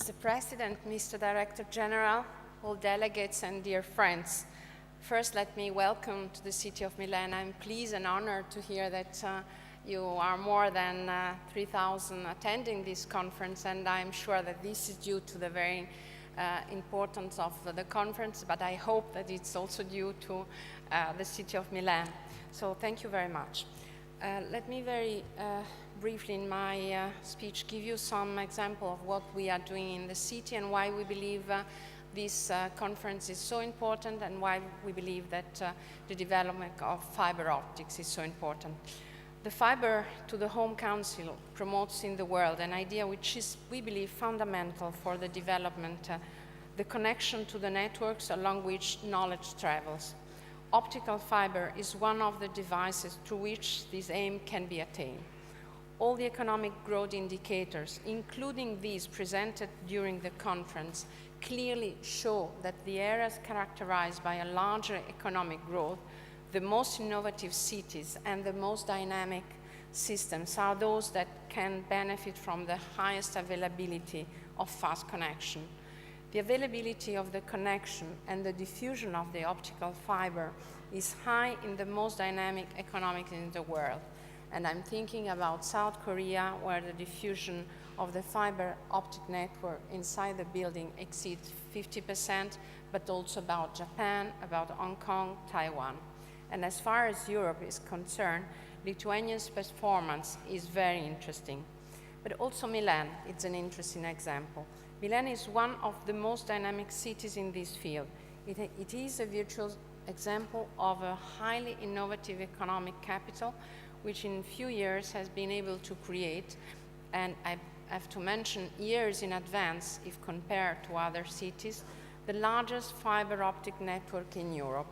Mr. President, Mr. Director General, all delegates and dear friends. First, let me welcome to the city of Milan. I'm pleased and honored to hear that you are more than 3,000 attending this conference, and I'm sure that this is due to the very importance of the conference, but I hope that it's also due to the city of Milan. So thank you very much. Let me very briefly in my speech give you some example of what we are doing in the city and why we believe this conference is so important and why we believe that the development of fiber optics is so important. The Fiber to the Home Council promotes in the world an idea which is, we believe, fundamental for the development, the connection to the networks along which knowledge travels. Optical fiber is one of the devices through which this aim can be attained. All the economic growth indicators, including these presented during the conference, clearly show that the areas characterized by a larger economic growth, the most innovative cities and the most dynamic systems are those that can benefit from the highest availability of fast connection. The availability of the connection and the diffusion of the optical fiber is high in the most dynamic economies in the world. And I'm thinking about South Korea, where the diffusion of the fiber optic network inside the building exceeds 50%, but also about Japan, about Hong Kong, Taiwan. And as far as Europe is concerned, Lithuania's performance is very interesting. But also Milan is an interesting example. Milan is one of the most dynamic cities in this field. It is a virtuous example of a highly innovative economic capital, which in a few years has been able to create, and I have to mention years in advance if compared to other cities, the largest fiber optic network in Europe.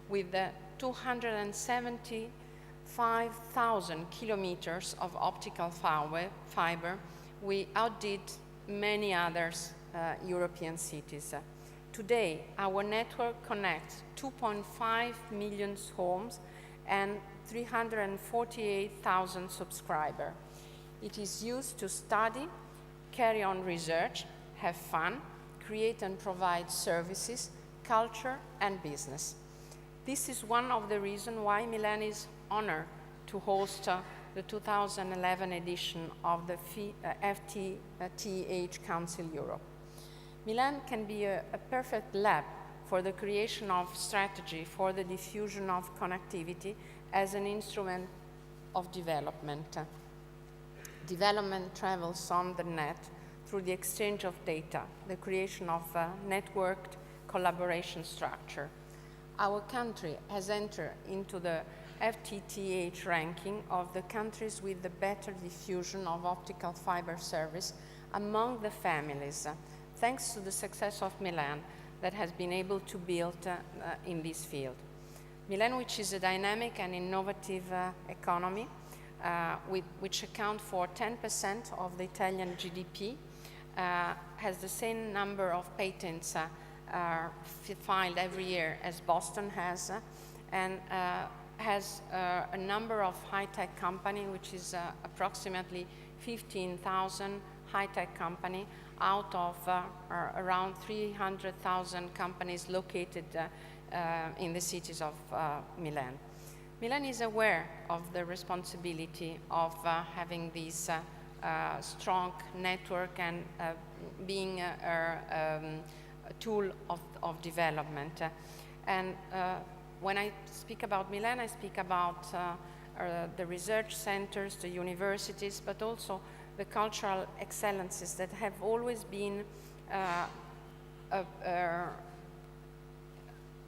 With 275,000 kilometers of optical fiber, we outdid many other European cities. Today, our network connects 2.5 million homes and 348,000 subscribers. It is used to study, carry on research, have fun, create and provide services, culture, and business. This is one of the reasons why Milan is honored to host the 2011 edition of the FTTH Council Europe. Milan can be a perfect lab for the creation of strategy for the diffusion of connectivity as an instrument of development. Development travels on the net through the exchange of data, the creation of a networked collaboration structure. Our country has entered into the FTTH ranking of the countries with the better diffusion of optical fiber service among the families, thanks to the success of Milan that has been able to build in this field. Milan, which is a dynamic and innovative economy, which account for 10% of the Italian GDP, has the same number of patents filed every year as Boston has, and has a number of high-tech companies, which is approximately 15,000 high-tech companies out of around 300,000 companies located in the cities of Milan. Milan is aware of the responsibility of having this strong network and being a tool of development. And when I speak about Milan, I speak about the research centers, the universities, but also the cultural excellences that have always been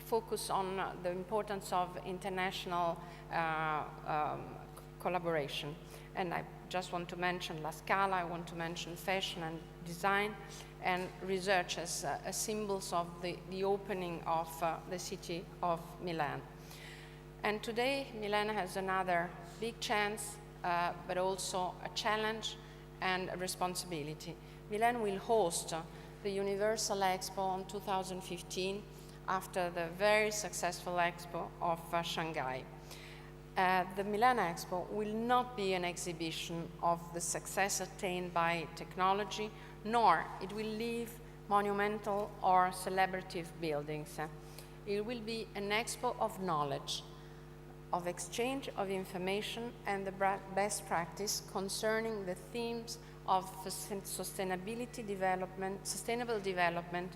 focus on the importance of international collaboration. And I just want to mention La Scala, I want to mention fashion and design, and research as symbols of the opening of the city of Milan. And today, Milan has another big chance, but also a challenge and a responsibility. Milan will host the Universal Expo in 2015 after the very successful Expo of Shanghai. The Milan Expo will not be an exhibition of the success attained by technology, nor it will leave monumental or celebrative buildings. It will be an expo of knowledge, of exchange of information and the best practice concerning the themes of sustainable development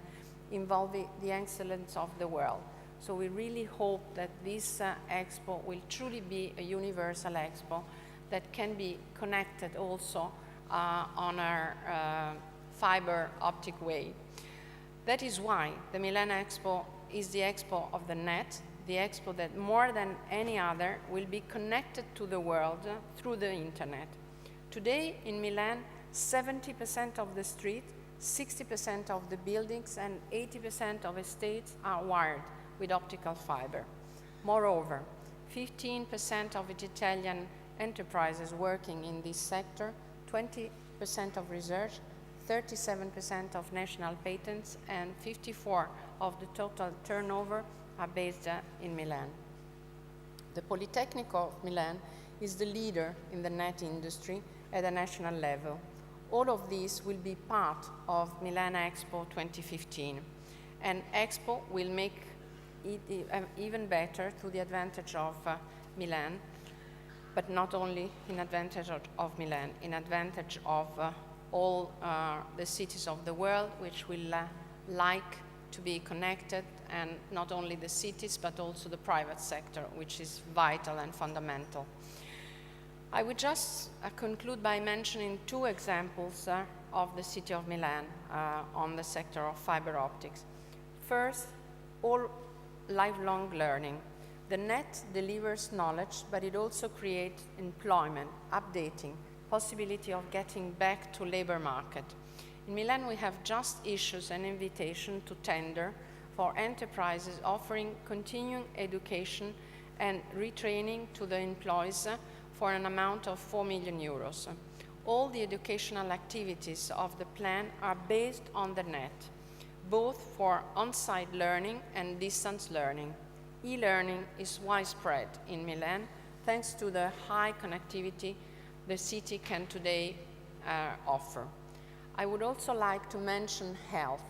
involving the excellence of the world. So we really hope that this expo will truly be a universal expo that can be connected also on our fiber optic way. That is why the Milan Expo is the expo of the net, the expo that more than any other will be connected to the world through the internet. Today in Milan, 70% of the street, 60% of the buildings and 80% of estates are wired with optical fiber. Moreover, 15% of Italian enterprises working in this sector, 20% of research, 37% of national patents, and 54% of the total turnover are based in Milan. The Polytechnic of Milan is the leader in the net industry at a national level. All of these will be part of Milan Expo 2015. And Expo will make it even better to the advantage of Milan, but not only in advantage of Milan, in advantage of all the cities of the world which will like to be connected, and not only the cities but also the private sector, which is vital and fundamental. I would just conclude by mentioning two examples of the city of Milan on the sector of fiber optics. First, all lifelong learning. The net delivers knowledge, but it also creates employment, updating, possibility of getting back to labor market. In Milan, we have just issued an invitation to tender for enterprises offering continuing education and retraining to the employees for an amount of 4 million euros. All the educational activities of the plan are based on the net, both for on-site learning and distance learning. E-learning is widespread in Milan thanks to the high connectivity the city can today offer. I would also like to mention health.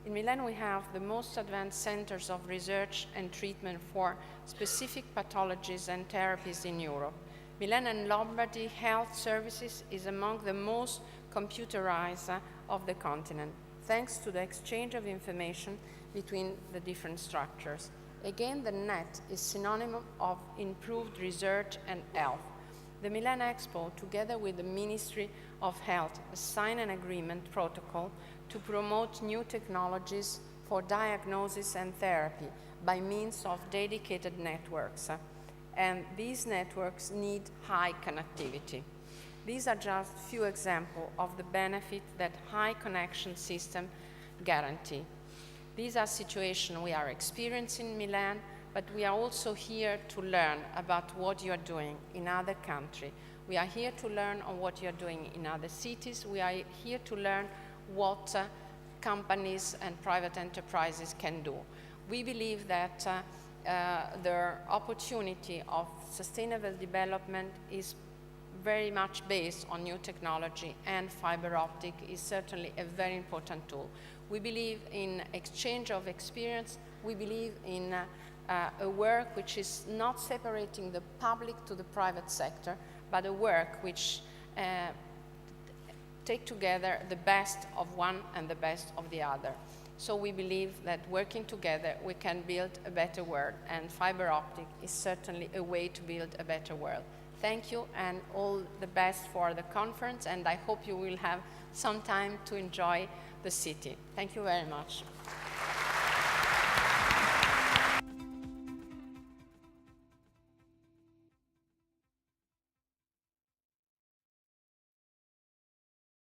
In Milan, we have the most advanced centers of research and treatment for specific pathologies and therapies in Europe. Milan and Lombardy Health Services is among the most computerized of the continent, thanks to the exchange of information between the different structures. Again, the net is synonym of improved research and health. The Milan Expo, together with the Ministry of Health, signed an agreement protocol to promote new technologies for diagnosis and therapy by means of dedicated networks. And these networks need high connectivity. These are just few examples of the benefit that high connection system guarantee. These are situations we are experiencing in Milan, but we are also here to learn about what you are doing in other countries. We are here to learn on what you are doing in other cities. We are here to learn what companies and private enterprises can do. We believe that the opportunity of sustainable development is very much based on new technology, and fiber optic is certainly a very important tool. We believe in exchange of experience. We believe in a work which is not separating the public to the private sector, but a work which take together the best of one and the best of the other. So we believe that working together we can build a better world, and fiber optic is certainly a way to build a better world. Thank you, and all the best for the conference, and I hope you will have some time to enjoy the city. Thank you very much.